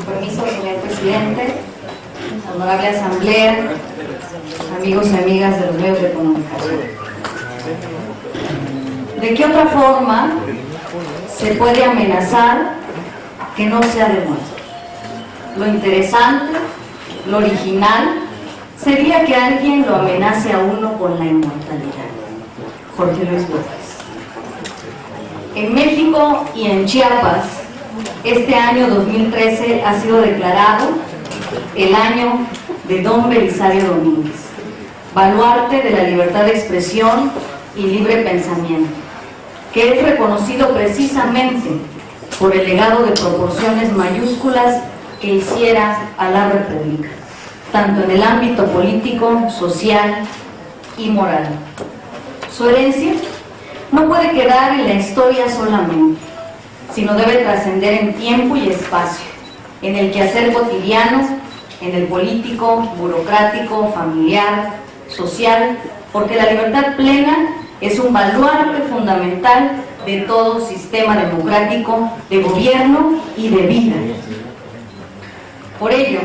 permiso, señor presidente, honorable asamblea, amigos y amigas de los medios de comunicación. ¿De qué otra forma se puede amenazar que no sea de muerte? Lo interesante, lo original, sería que alguien lo amenace a uno con la inmortalidad. Jorge Luis Borges. En México y en Chiapas, este año 2013 ha sido declarado el año de Don Belisario Domínguez, baluarte de la libertad de expresión y libre pensamiento, que es reconocido precisamente por el legado de proporciones mayúsculas que hiciera a la República, tanto en el ámbito político, social y moral. Su herencia no puede quedar en la historia solamente, sino debe trascender en tiempo y espacio, en el quehacer cotidiano, en el político, burocrático, familiar, social, porque la libertad plena es un baluarte fundamental de todo sistema democrático, de gobierno y de vida. Por ello,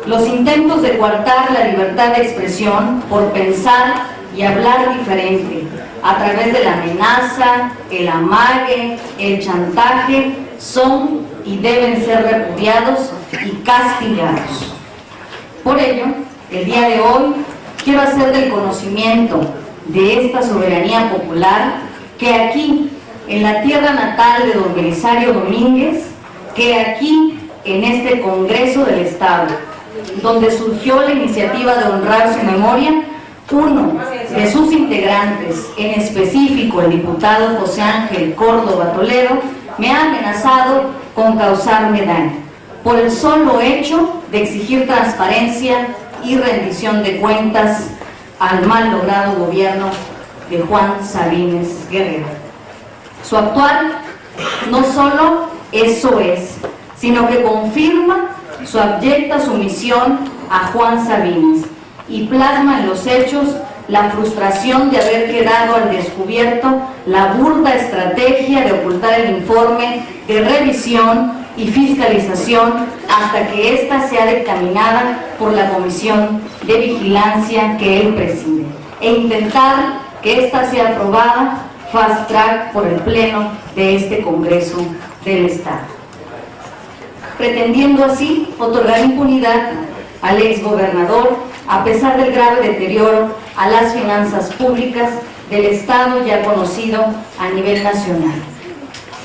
los intentos de coartar la libertad de expresión por pensar y hablar diferente a través de la amenaza, el amague, el chantaje, son y deben ser repudiados y castigados. Por ello, el día de hoy quiero hacer del conocimiento de esta soberanía popular que aquí, en la tierra natal de don Belisario Domínguez, que aquí, en este Congreso del Estado, donde surgió la iniciativa de honrar su memoria, uno de sus integrantes, en específico el diputado José Ángel Córdoba Toledo, me ha amenazado con causarme daño, por el solo hecho de exigir transparencia y rendición de cuentas al mal logrado gobierno de Juan Sabines Guerrero. Su actuar no solo eso es, sino que confirma su abyecta sumisión a Juan Sabines y plasma en los hechos la frustración de haber quedado al descubierto la burda estrategia de ocultar el informe de revisión y fiscalización hasta que ésta sea dictaminada por la Comisión de Vigilancia que él preside, e intentar que ésta sea aprobada fast track por el Pleno de este Congreso del Estado, pretendiendo así otorgar impunidad al exgobernador a pesar del grave deterioro a las finanzas públicas del Estado ya conocido a nivel nacional.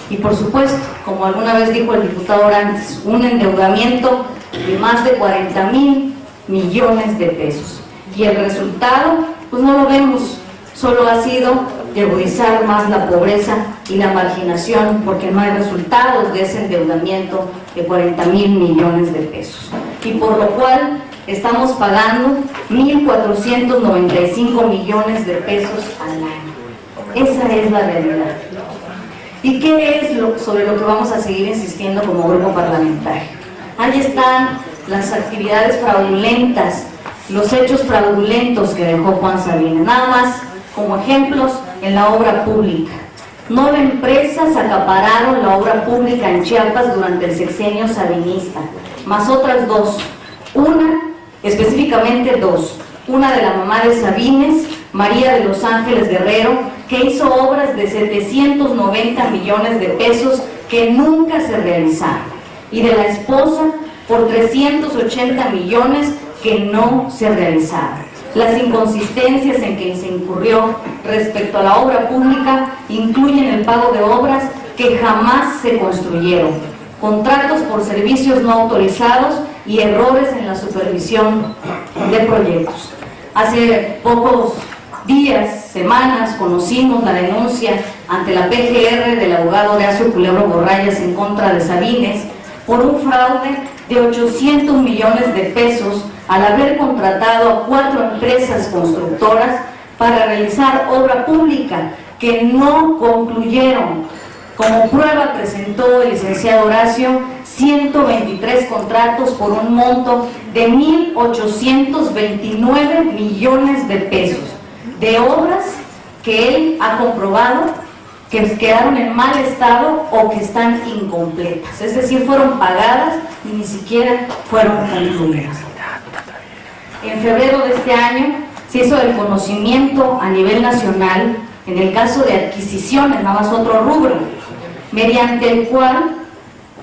Y por supuesto, como alguna vez dijo el diputado Orantes, un endeudamiento de más de 40,000 millones de pesos. Y el resultado, pues no lo vemos, solo ha sido de agudizar más la pobreza y la marginación, porque no hay resultados de ese endeudamiento de 40,000 millones de pesos. Y por lo cual estamos pagando 1,495 millones de pesos al año. Esa es la realidad. ¿Y qué es sobre lo que vamos a seguir insistiendo como grupo parlamentario? Ahí están las actividades fraudulentas, los hechos fraudulentos que dejó Juan Sabines. Nada más como ejemplos en la obra pública. 9 empresas acapararon la obra pública en Chiapas durante el sexenio sabinista, más otras 2. Específicamente 2. Una de la mamá de Sabines, María de los Ángeles Guerrero, que hizo obras de 790 millones de pesos que nunca se realizaron, y de la esposa por 380 millones que no se realizaron. Las inconsistencias en que se incurrió respecto a la obra pública incluyen el pago de obras que jamás se construyeron, contratos por servicios no autorizados y errores en la supervisión de proyectos. Hace pocos días, semanas, conocimos la denuncia ante la PGR del abogado Horacio Culebro Borrallas en contra de Sabines por un fraude de 800 millones de pesos al haber contratado a 4 empresas constructoras para realizar obra pública que no concluyeron. Como prueba presentó el licenciado Horacio 123 contratos por un monto de 1,829 millones de pesos, de obras que él ha comprobado que quedaron en mal estado o que están incompletas, es decir, fueron pagadas y ni siquiera fueron concluidas. En febrero de este año se hizo el conocimiento a nivel nacional, en el caso de adquisiciones, nada más otro rubro, mediante el cual,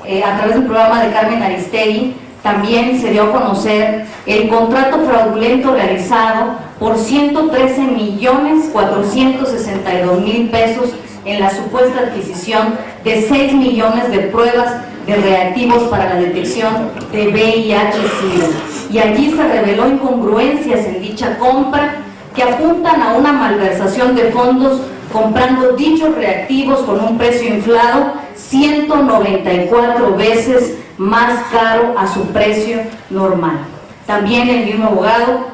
a través del programa de Carmen Aristegui, también se dio a conocer el contrato fraudulento realizado por 113.462.000 pesos en la supuesta adquisición de 6 millones de pruebas de reactivos para la detección de VIH-Sida. Y allí se reveló incongruencias en dicha compra que apuntan a una malversación de fondos comprando dichos reactivos con un precio inflado 194 veces más caro a su precio normal. También el mismo abogado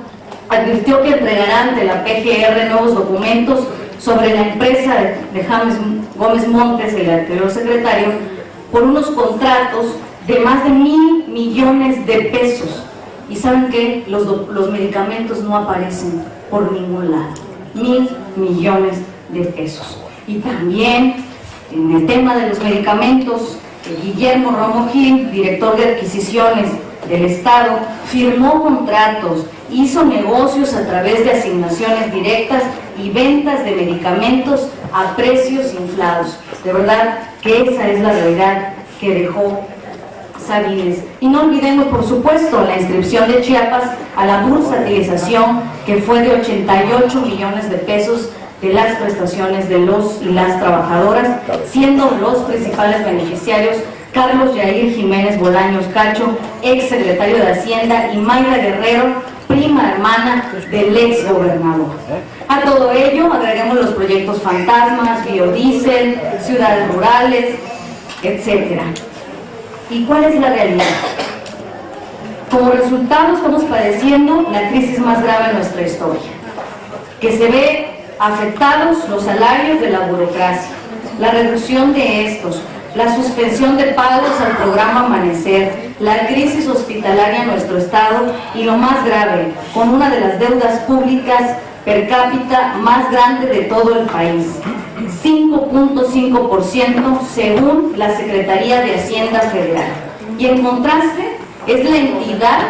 advirtió que entregarán ante la PGR nuevos documentos sobre la empresa de James Gómez Montes, el anterior secretario, por unos contratos de más de 1.000 millones de pesos. Y saben que los medicamentos no aparecen por ningún lado. 1.000 millones de pesos. Y también en el tema de los medicamentos, Guillermo Romo Gil, director de adquisiciones del Estado, firmó contratos, hizo negocios a través de asignaciones directas y ventas de medicamentos a precios inflados. De verdad que esa es la realidad que dejó Sabines. Y no olvidemos, por supuesto, la inscripción de Chiapas a la bursatilización, que fue de 88 millones de pesos de las prestaciones de los y las trabajadoras, siendo los principales beneficiarios Carlos Yair Jiménez Bolaños Cacho, ex secretario de Hacienda, y Mayra Guerrero, prima hermana del ex gobernador. A todo ello agreguemos los proyectos fantasmas, biodiesel, ciudades rurales, etc. ¿Y cuál es la realidad? Como resultado estamos padeciendo la crisis más grave de nuestra historia, que se ve afectados los salarios de la burocracia, la reducción de estos, la suspensión de pagos al programa Amanecer, la crisis hospitalaria en nuestro estado y lo más grave, con una de las deudas públicas per cápita más grande de todo el país, 5.5% según la Secretaría de Hacienda Federal. Y en contraste, es la entidad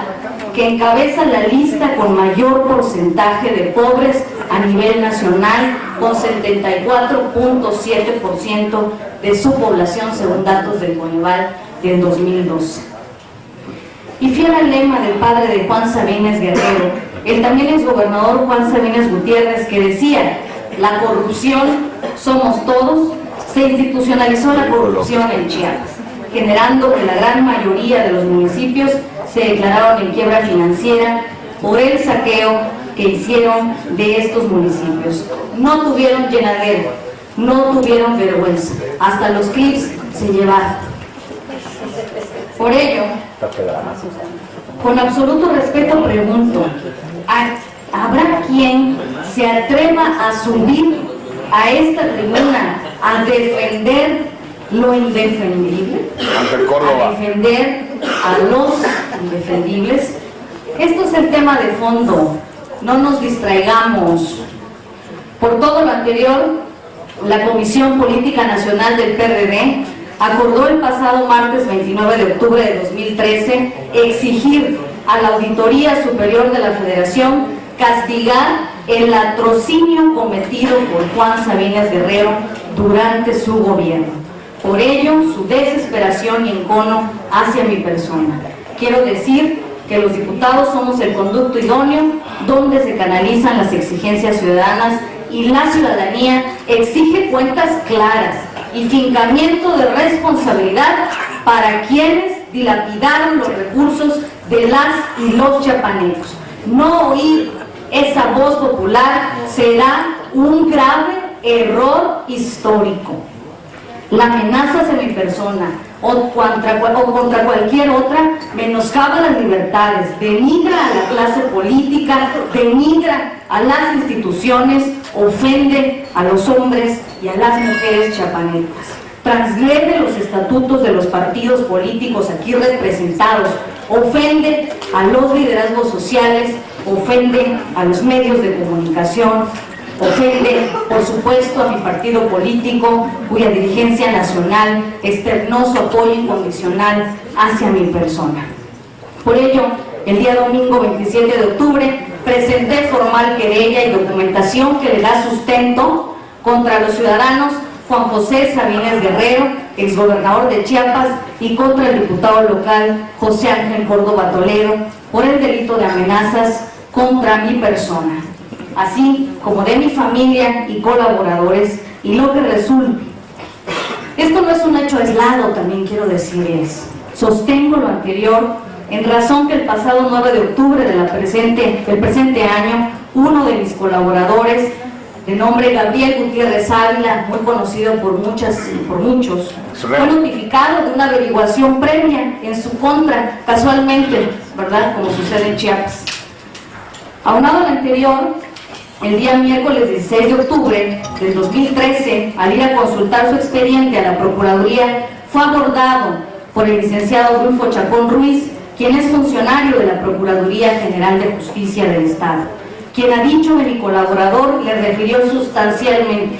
que encabeza la lista con mayor porcentaje de pobres a nivel nacional, con 74.7% de su población, según datos del Coneval del 2012. Y fiel al lema del padre de Juan Sabines Guerrero, el también exgobernador Juan Sabines Gutiérrez, que decía: la corrupción somos todos, se institucionalizó la corrupción en Chiapas, generando que la gran mayoría de los municipios se declararon en quiebra financiera por el saqueo que hicieron de estos municipios. No tuvieron llenadero, no tuvieron vergüenza, hasta los clips se llevaron. Por ello, con absoluto respeto pregunto, ¿habrá quien se atreva a subir a esta tribuna a defender lo indefendible? A defender a los indefendibles. Esto es el tema de fondo, no nos distraigamos. Por todo lo anterior, la Comisión Política Nacional del PRD acordó el pasado martes 29 de octubre de 2013 exigir a la Auditoría Superior de la Federación castigar el latrocinio cometido por Juan Sabines Guerrero durante su gobierno. Por ello, su desesperación y encono hacia mi persona. Quiero decir que los diputados somos el conducto idóneo donde se canalizan las exigencias ciudadanas, y la ciudadanía exige cuentas claras y fincamiento de responsabilidad para quienes dilapidaron los recursos de las y los chiapanecos. No oír esa voz popular será un grave error histórico. La amenaza hacia mi persona o contra cualquier otra menoscaba las libertades, denigra a la clase política, denigra a las instituciones, ofende a los hombres y a las mujeres chiapanecas, transgrede los estatutos de los partidos políticos aquí representados, ofende a los liderazgos sociales, ofende a los medios de comunicación ofende, por supuesto, a mi partido político, cuya dirigencia nacional externó su apoyo incondicional hacia mi persona. Por ello, el día domingo 27 de octubre, presenté formal querella y documentación que le da sustento contra los ciudadanos Juan José Sabines Guerrero, exgobernador de Chiapas, y contra el diputado local José Ángel Córdoba Toledo por el delito de amenazas contra mi persona, así como de mi familia y colaboradores, y lo que resulte. Esto no es un hecho aislado, también quiero decirles. Sostengo lo anterior en razón que el pasado 9 de octubre del presente año, uno de mis colaboradores, de nombre Gabriel Gutiérrez Ávila, muy conocido por muchos, fue notificado de una averiguación previa en su contra, casualmente, ¿verdad?, como sucede en Chiapas. Aunado al anterior, el día miércoles 16 de octubre del 2013, al ir a consultar su expediente a la Procuraduría, fue abordado por el licenciado Adolfo Chacón Ruiz, quien es funcionario de la Procuraduría General de Justicia del Estado, quien ha dicho que mi colaborador le refirió sustancialmente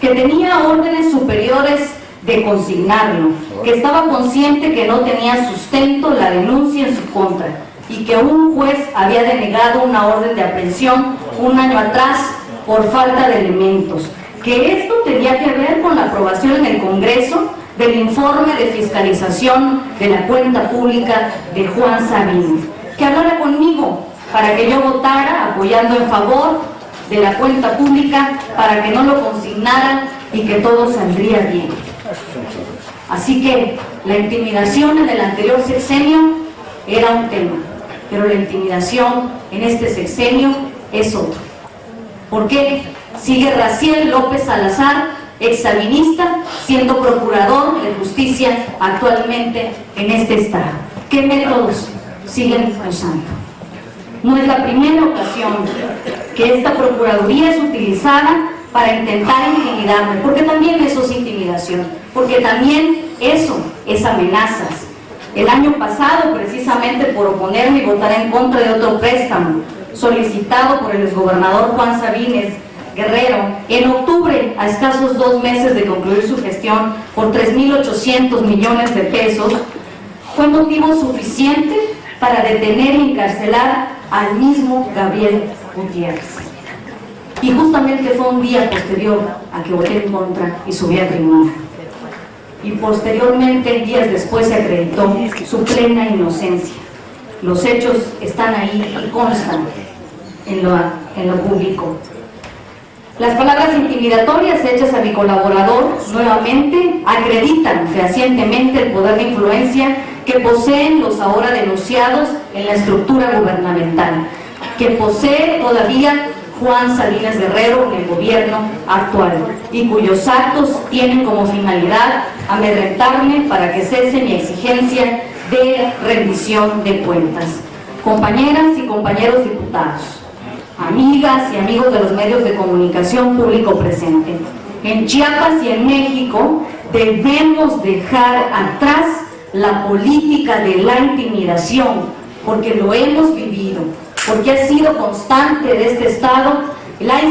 que tenía órdenes superiores de consignarlo, que estaba consciente que no tenía sustento la denuncia en su contra y que un juez había denegado una orden de aprehensión un año atrás por falta de elementos, que esto tenía que ver con la aprobación en el Congreso del informe de fiscalización de la cuenta pública de Juan Sabines, que hablara conmigo para que yo votara apoyando en favor de la cuenta pública para que no lo consignaran y que todo saldría bien. Así que la intimidación en el anterior sexenio era un tema, pero la intimidación en este sexenio es otro. ¿Por qué sigue Raciel López Salazar, exsalinista, siendo procurador de justicia actualmente en este estado? ¿Qué métodos siguen usando? No es la primera ocasión que esta procuraduría es utilizada para intentar intimidarme, porque también eso es intimidación, porque también eso es amenazas. El año pasado, precisamente por oponerme y votar en contra de otro préstamo solicitado por el exgobernador Juan Sabines Guerrero, en octubre, a escasos 2 meses de concluir su gestión por 3.800 millones de pesos, fue motivo suficiente para detener y encarcelar al mismo Gabriel Gutiérrez. Y justamente fue un día posterior a que voté en contra y subí a tribuna. Y posteriormente, días después, se acreditó su plena inocencia. Los hechos están ahí y constan en lo público. Las palabras intimidatorias hechas a mi colaborador nuevamente acreditan fehacientemente el poder de influencia que poseen los ahora denunciados en la estructura gubernamental, que posee todavía Juan Sabines Guerrero en el gobierno actual y cuyos actos tienen como finalidad amedrentarme para que cese mi exigencia de rendición de cuentas. Compañeras y compañeros diputados, amigas y amigos de los medios de comunicación público presente, en Chiapas y en México debemos dejar atrás la política de la intimidación, porque lo hemos vivido, porque ha sido constante de este Estado la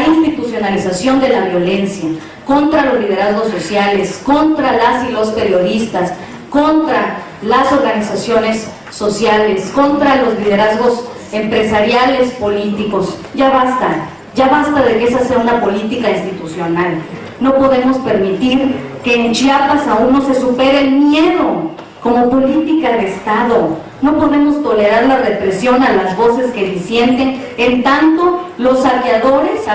institucionalización de la violencia contra los liderazgos sociales, contra las y los periodistas, contra las organizaciones sociales, contra los liderazgos empresariales, políticos. Ya basta de que esa sea una política institucional. No podemos permitir que en Chiapas aún no se supere el miedo como política de Estado. No podemos tolerar la represión a las voces que disienten, en tanto a los saqueadores,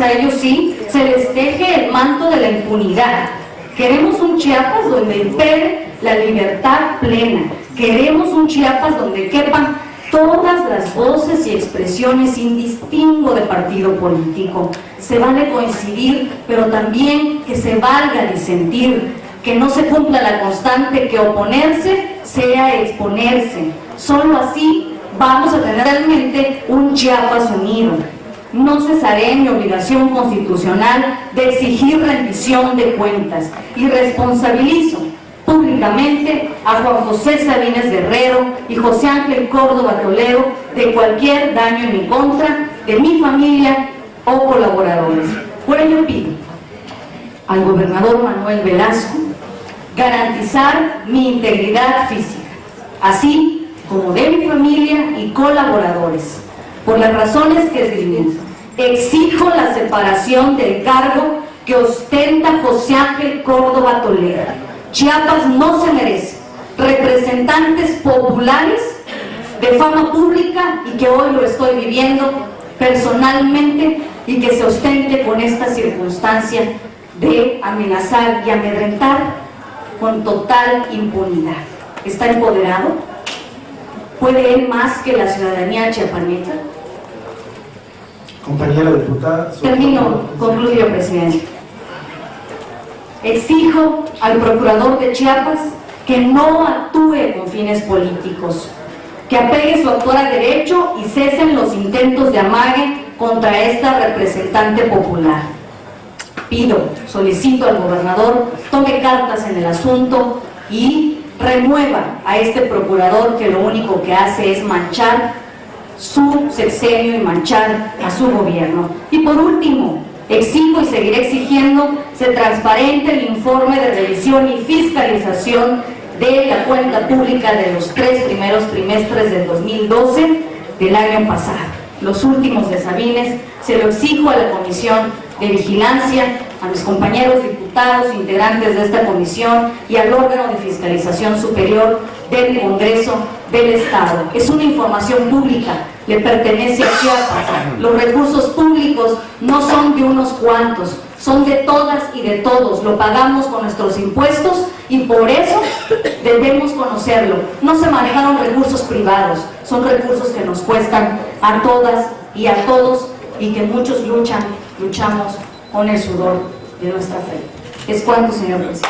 a ellos sí, se les teje el manto de la impunidad. Queremos un Chiapas donde impere la libertad plena. Queremos un Chiapas donde quepan todas las voces y expresiones sin distingo de partido político. Se vale coincidir, pero también que se valga disentir, que no se cumpla la constante que oponerse sea exponerse. Solo así vamos a tener realmente un Chiapas unido. No cesaré en mi obligación constitucional de exigir rendición de cuentas y responsabilizo públicamente a Juan José Sabines Guerrero y José Ángel Córdoba Toledo de cualquier daño en mi contra, de mi familia o colaboradores. Por ello pido al gobernador Manuel Velasco garantizar mi integridad física, así como de mi familia y colaboradores. Por las razones que escribí, exijo la separación del cargo que ostenta José Ángel Córdoba Toledo. Chiapas no se merece representantes populares de fama pública y que hoy lo estoy viviendo personalmente y que se ostente con esta circunstancia de amenazar y amedrentar con total impunidad. ¿Está empoderado? ¿Puede él más que la ciudadanía chiapaneca? Compañera diputada. Termino, concluyo, presidente. Exijo al procurador de Chiapas que no actúe con fines políticos, que apegue su actuar a derecho y cesen los intentos de amague contra esta representante popular. Solicito al gobernador tome cartas en el asunto y remueva a este procurador que lo único que hace es manchar su sexenio y manchar a su gobierno. Y por último, exijo y seguiré exigiendo se transparente el informe de revisión y fiscalización de la cuenta pública de los 3 primeros trimestres del 2012 del año pasado. Los últimos desavines se lo exijo a la Comisión de Vigilancia, a mis compañeros diputados, integrantes de esta comisión y al órgano de fiscalización superior del Congreso del Estado. Es una información pública, le pertenece a Chiapas. Los recursos públicos no son de unos cuantos, son de todas y de todos, lo pagamos con nuestros impuestos y por eso debemos conocerlo. No se manejaron recursos privados, son recursos que nos cuestan a todas y a todos y que muchos luchamos con el sudor de nuestra frente. Es cuanto, señor presidente.